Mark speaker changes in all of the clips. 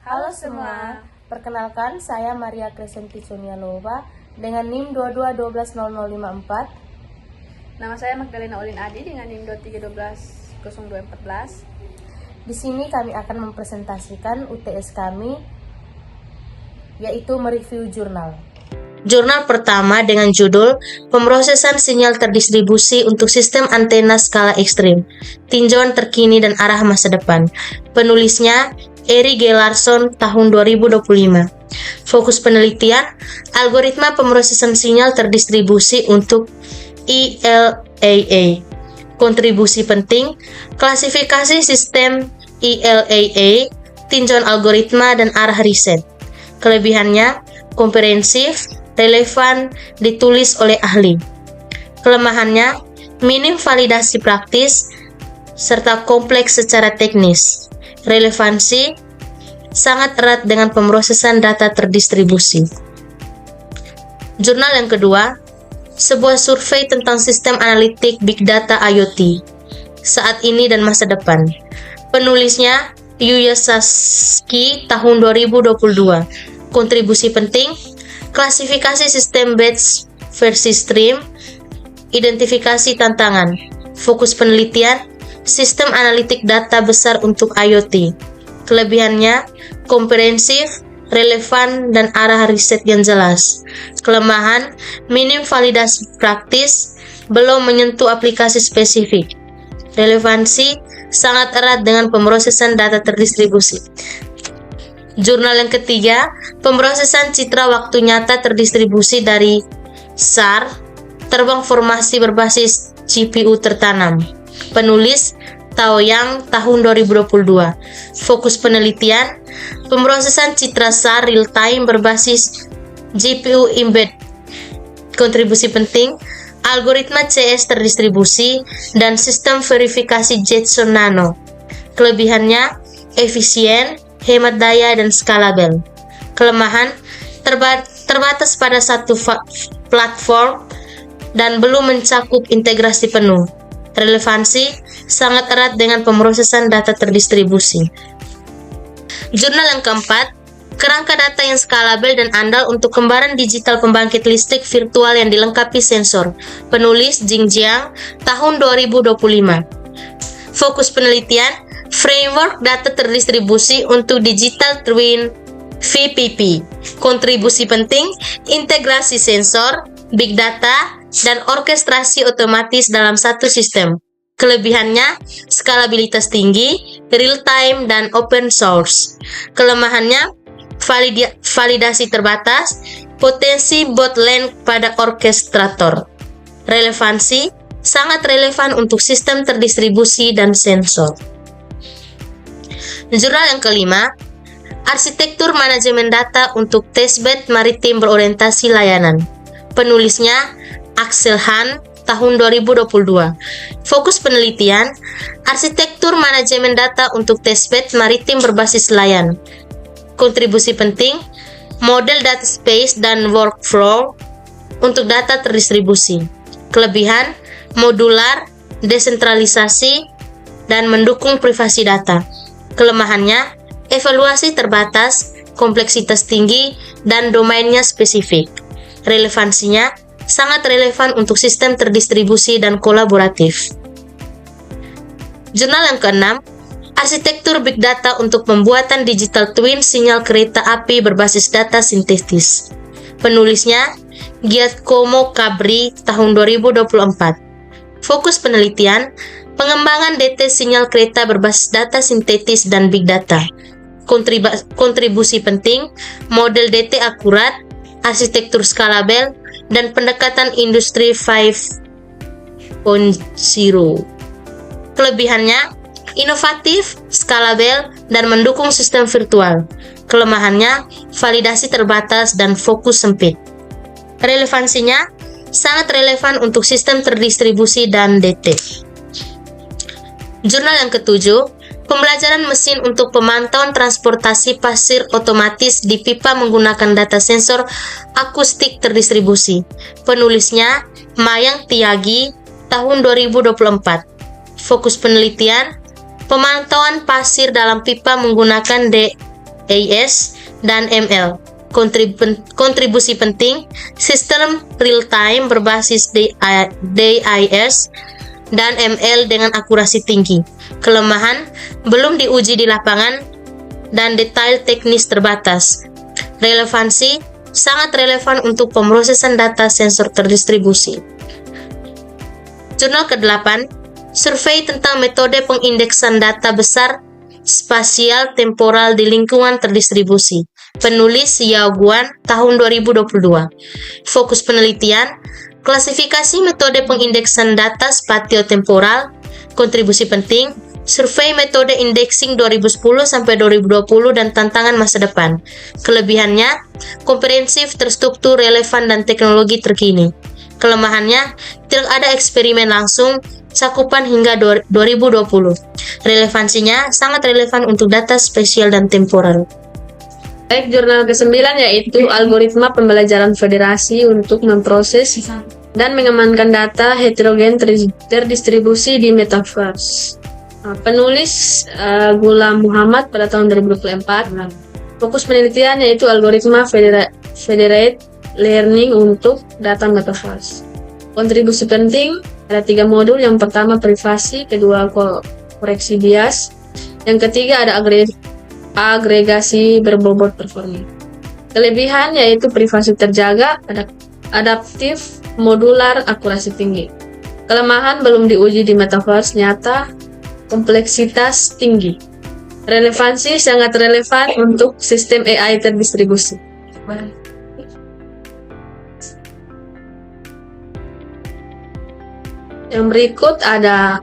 Speaker 1: Halo semua, perkenalkan saya Maria Crescenti Sonialova dengan NIM 22120054.
Speaker 2: Nama saya Magdalena Olin Adi dengan NIM 23120214.
Speaker 1: Di sini kami akan mempresentasikan UTS kami, yaitu mereview jurnal. Jurnal pertama dengan judul Pemrosesan Sinyal Terdistribusi untuk Sistem Antena Skala Ekstrim, Tinjauan Terkini dan Arah Masa Depan. Penulisnya Eri G. Larson, tahun 2025. Fokus penelitian, algoritma pemrosesan sinyal terdistribusi untuk ELAA. Kontribusi penting, klasifikasi sistem ELAA, tinjauan algoritma dan arah riset. Kelebihannya, komprehensif, relevan, ditulis oleh ahli. Kelemahannya, minim validasi praktis, serta kompleks secara teknis. Relevansi, sangat erat dengan pemrosesan data terdistribusi. Jurnal yang kedua, sebuah survei tentang sistem analitik Big Data IoT, saat ini dan masa depan. Penulisnya, Yuya Sasaki, tahun 2022. Kontribusi penting, klasifikasi sistem batch versi stream, identifikasi tantangan. Fokus penelitian, sistem analitik data besar untuk IoT. Kelebihannya, komprehensif, relevan, dan arah riset yang jelas. Kelemahan, minim validasi praktis, belum menyentuh aplikasi spesifik. Relevansi, sangat erat dengan pemrosesan data terdistribusi. Jurnal yang ketiga, pemrosesan citra waktu nyata terdistribusi dari SAR, terbang formasi berbasis GPU tertanam. Penulis Tao Yang, tahun 2022. Fokus penelitian, pemrosesan citra SAR real time berbasis GPU embed. Kontribusi penting, algoritma CS terdistribusi dan sistem verifikasi Jetson Nano. Kelebihannya, efisien, hemat daya, dan skalabel. Kelemahan, terbatas pada satu platform dan belum mencakup integrasi penuh. Relevansi, sangat erat dengan pemrosesan data terdistribusi. Jurnal yang keempat, kerangka data yang skalabel dan andal untuk kembaran digital pembangkit listrik virtual yang dilengkapi sensor. Penulis Jing Jiang, tahun 2025. Fokus penelitian, framework data terdistribusi untuk digital twin VPP. Kontribusi penting, integrasi sensor, big data, dan orkestrasi otomatis dalam satu sistem. Kelebihannya, skalabilitas tinggi, real time, dan open source. Kelemahannya, validasi terbatas, potensi bottleneck pada orkestrator. Relevansi, sangat relevan untuk sistem terdistribusi dan sensor. Jurnal yang kelima, arsitektur manajemen data untuk testbed maritim berorientasi layanan. Penulisnya Axel Han, tahun 2022. Fokus penelitian, arsitektur manajemen data untuk testbed maritim berbasis layan. Kontribusi penting, model data space dan workflow untuk data terdistribusi. Kelebihan, modular, desentralisasi, dan mendukung privasi data. Kelemahannya, evaluasi terbatas, kompleksitas tinggi, dan domainnya spesifik. Relevansinya, sangat relevan untuk sistem terdistribusi dan kolaboratif. Jurnal yang keenam, arsitektur big data untuk pembuatan digital twin sinyal kereta api berbasis data sintetis. Penulisnya Giacomo Cabri, tahun 2024. Fokus penelitian, pengembangan DT sinyal kereta berbasis data sintetis dan big data. Kontribusi penting, model DT akurat, arsitektur skalabel, dan pendekatan industri 5.0. Kelebihannya, inovatif, skalabel, dan mendukung sistem virtual. Kelemahannya, validasi terbatas dan fokus sempit. Relevansinya, sangat relevan untuk sistem terdistribusi dan DT. Jurnal yang ketujuh, pembelajaran mesin untuk pemantauan transportasi pasir otomatis di pipa menggunakan data sensor akustik terdistribusi. Penulisnya Mayang Tiagi, tahun 2024. Fokus penelitian, pemantauan pasir dalam pipa menggunakan AS, dan ML. Kontribusi penting, sistem real-time berbasis DIS dan ML dengan akurasi tinggi. Kelemahan, belum diuji di lapangan dan detail teknis terbatas. Relevansi, sangat relevan untuk pemrosesan data sensor terdistribusi. Jurnal ke-8, survei tentang metode pengindeksan data besar spasial temporal di lingkungan terdistribusi. Penulis Yao Guan, tahun 2022. Fokus penelitian, klasifikasi metode pengindeksan data spatio-temporal. Kontribusi penting, survei metode indexing 2010-2020 dan tantangan masa depan. Kelebihannya, komprehensif, terstruktur, relevan, dan teknologi terkini. Kelemahannya, tidak ada eksperimen langsung, cakupan hingga 2020. Relevansinya sangat relevan untuk data spesial dan temporal.
Speaker 2: Baik, jurnal ke-9 yaitu algoritma pembelajaran federasi untuk memproses dan mengamankan data heterogen terdistribusi di metaverse. Penulis Ghulam Muhammad pada tahun 2024. Fokus penelitian yaitu algoritma federated learning untuk data metaverse. Kontribusi penting, ada 3 modul. Yang pertama privasi, kedua koreksi bias, yang ketiga ada agregasi berbobot performa. Kelebihan yaitu privasi terjaga, adaptif, modular, akurasi tinggi. Kelemahan belum diuji di metaverse nyata, kompleksitas tinggi. Relevansi sangat relevan untuk sistem AI terdistribusi. Yang berikut ada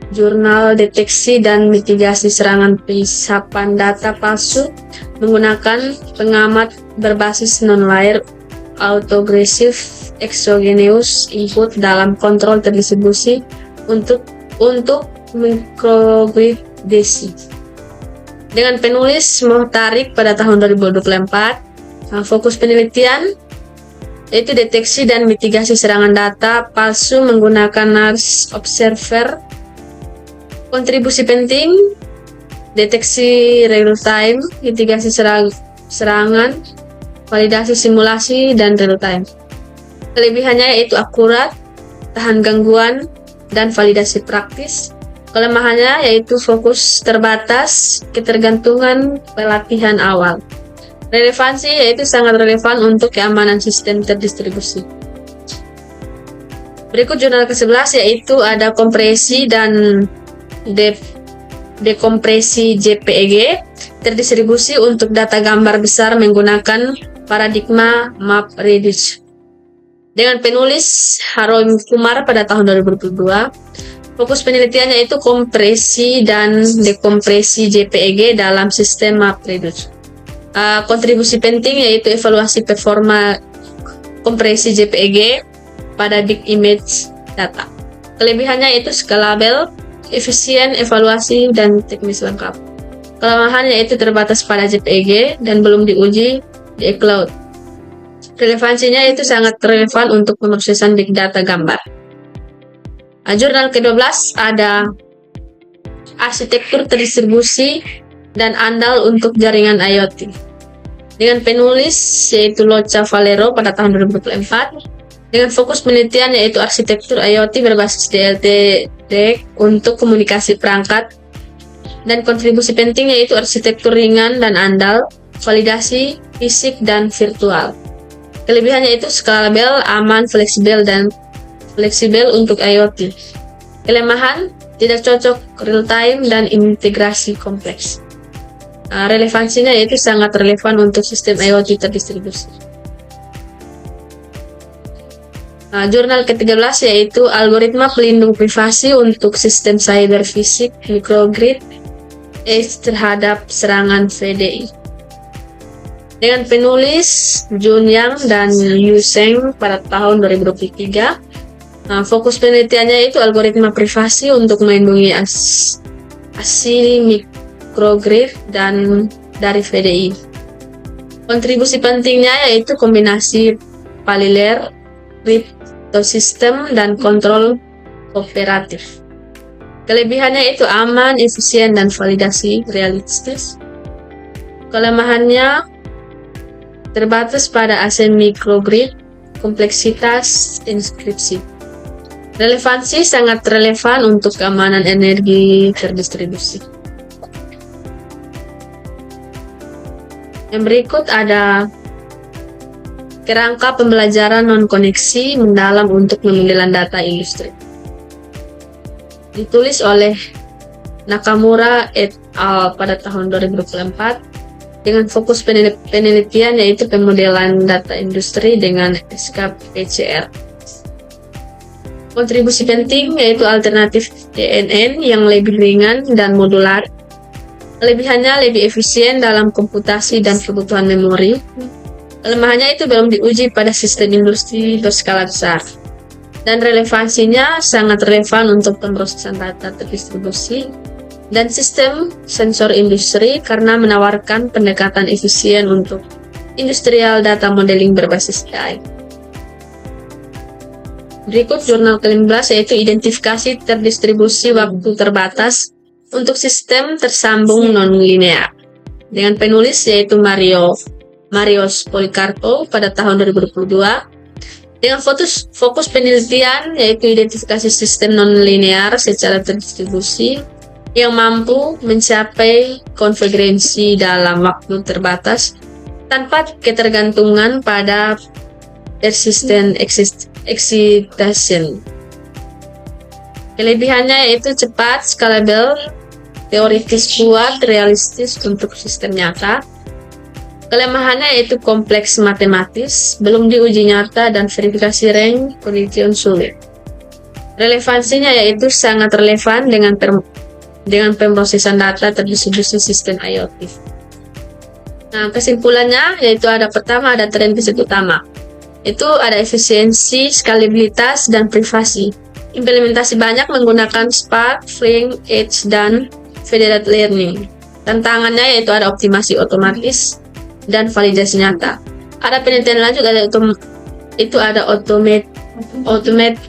Speaker 2: jurnal deteksi dan mitigasi serangan penyisapan data palsu menggunakan pengamat berbasis non-layer autoaggressive exogenous input dalam kontrol terdistribusi untuk microgrid DC. Dengan penulis Mohtarik pada tahun 2024. Fokus penelitian yaitu deteksi dan mitigasi serangan data palsu menggunakan NARS Observer. Kontribusi penting, deteksi real time, mitigasi serangan, validasi simulasi, dan real time. Kelebihannya yaitu akurat, tahan gangguan, dan validasi praktis. Kelemahannya yaitu fokus terbatas, ketergantungan pelatihan awal. Relevansi yaitu sangat relevan untuk keamanan sistem terdistribusi. Berikut jurnal ke-11 yaitu ada kompresi dan dekompresi JPEG terdistribusi untuk data gambar besar menggunakan paradigma MapReduce. Dengan penulis Haroim Kumar pada tahun 2022. Fokus penelitiannya yaitu kompresi dan dekompresi JPEG dalam sistem MapReduce. Kontribusi penting yaitu evaluasi performa kompresi JPEG pada big image data. Kelebihannya yaitu scalable, efisien, evaluasi, dan teknis lengkap. Kelemahannya yaitu terbatas pada JPEG dan belum diuji di cloud. Relevansinya itu sangat relevan untuk pemrosesan big data gambar. Jurnal ke-12 ada arsitektur terdistribusi dan andal untuk jaringan IoT. Dengan penulis yaitu Locha Valero pada tahun 2024. Dengan fokus penelitian yaitu arsitektur IoT berbasis DLT untuk komunikasi perangkat. Dan kontribusi penting yaitu arsitektur ringan dan andal, validasi fisik dan virtual. Kelebihannya itu scalable, aman, fleksibel untuk IoT. Kelemahan tidak cocok real time dan integrasi kompleks. Relevansinya yaitu sangat relevan untuk sistem IoT terdistribusi. Jurnal ke-13 yaitu algoritma pelindung privasi untuk sistem cyber fisik microgrid edge terhadap serangan VDI. Dengan penulis Jun Yang dan Yu Sheng pada tahun 2023. Fokus penelitiannya itu algoritma privasi untuk melindungi asli microgrid dan dari VDI. Kontribusi pentingnya yaitu kombinasi paralel, cryptosystem, dan kontrol kooperatif. Kelebihannya itu aman, efisien, dan validasi realistis. Kelemahannya terbatas pada AC microgrid, kompleksitas inskripsi. Relevansi sangat relevan untuk keamanan energi terdistribusi. Yang berikut ada kerangka pembelajaran non-koneksi mendalam untuk pemanggilan data industri. Ditulis oleh Nakamura et al. Pada tahun 2024 dengan fokus penelitian yaitu pemodelan data industri dengan SKPCR. Kontribusi penting yaitu alternatif DNN yang lebih ringan dan modular. Kelebihannya lebih efisien dalam komputasi dan kebutuhan memori. Kelemahannya itu belum diuji pada sistem industri berskala besar. Dan relevansinya sangat relevan untuk pemrosesan data terdistribusi dan sistem sensor industri karena menawarkan pendekatan efisien untuk industrial data modeling berbasis AI. Berikut jurnal ke-15 yaitu identifikasi terdistribusi waktu terbatas untuk sistem tersambung non-linear. Dengan penulis yaitu Marios Polikarpo pada tahun 2022. Dengan fokus penelitian yaitu identifikasi sistem non-linear secara terdistribusi yang mampu mencapai konvergensi dalam waktu terbatas tanpa ketergantungan pada persistent excitation. Kelebihannya yaitu cepat, scalable, teoritis kuat, realistis untuk sistem nyata. Kelemahannya yaitu kompleks matematis, belum diuji nyata dan verifikasi rank condition sulit. Relevansinya yaitu sangat relevan dengan pemrosesan data terdistribusi sistem IoT. Nah, kesimpulannya yaitu pertama ada tren riset utama. Itu ada efisiensi, skalabilitas, dan privasi. Implementasi banyak menggunakan Spark, Flink, Edge, dan Federated Learning. Tantangannya yaitu ada optimasi otomatis dan validasi nyata. Ada penelitian lanjut itu ada automate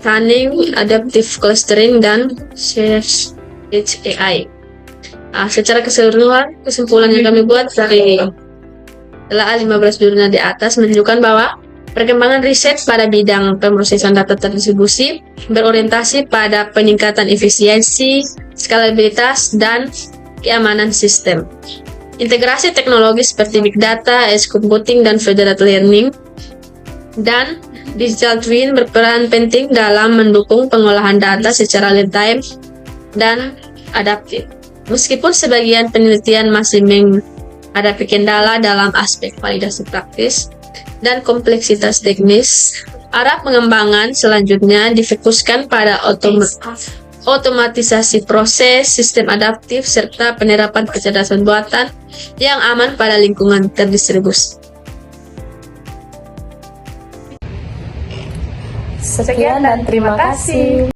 Speaker 2: planning, adaptive clustering, dan Edge AI. Secara keseluruhan, kesimpulan yang kami buat dari telah 15 jurnal di atas menunjukkan bahwa perkembangan riset pada bidang pemrosesan data terdistribusi berorientasi pada peningkatan efisiensi, skalabilitas, dan keamanan sistem. Integrasi teknologi seperti Big Data, Edge Computing, dan Federated Learning, dan Digital Twin berperan penting dalam mendukung pengolahan data secara real-time dan adaptif. Meskipun sebagian penelitian masih menghadapi kendala dalam aspek validasi praktis dan kompleksitas teknis, arah pengembangan selanjutnya difokuskan pada otomatisasi proses, sistem adaptif, serta penerapan kecerdasan buatan yang aman pada lingkungan terdistribusi.
Speaker 3: Sekian dan terima kasih.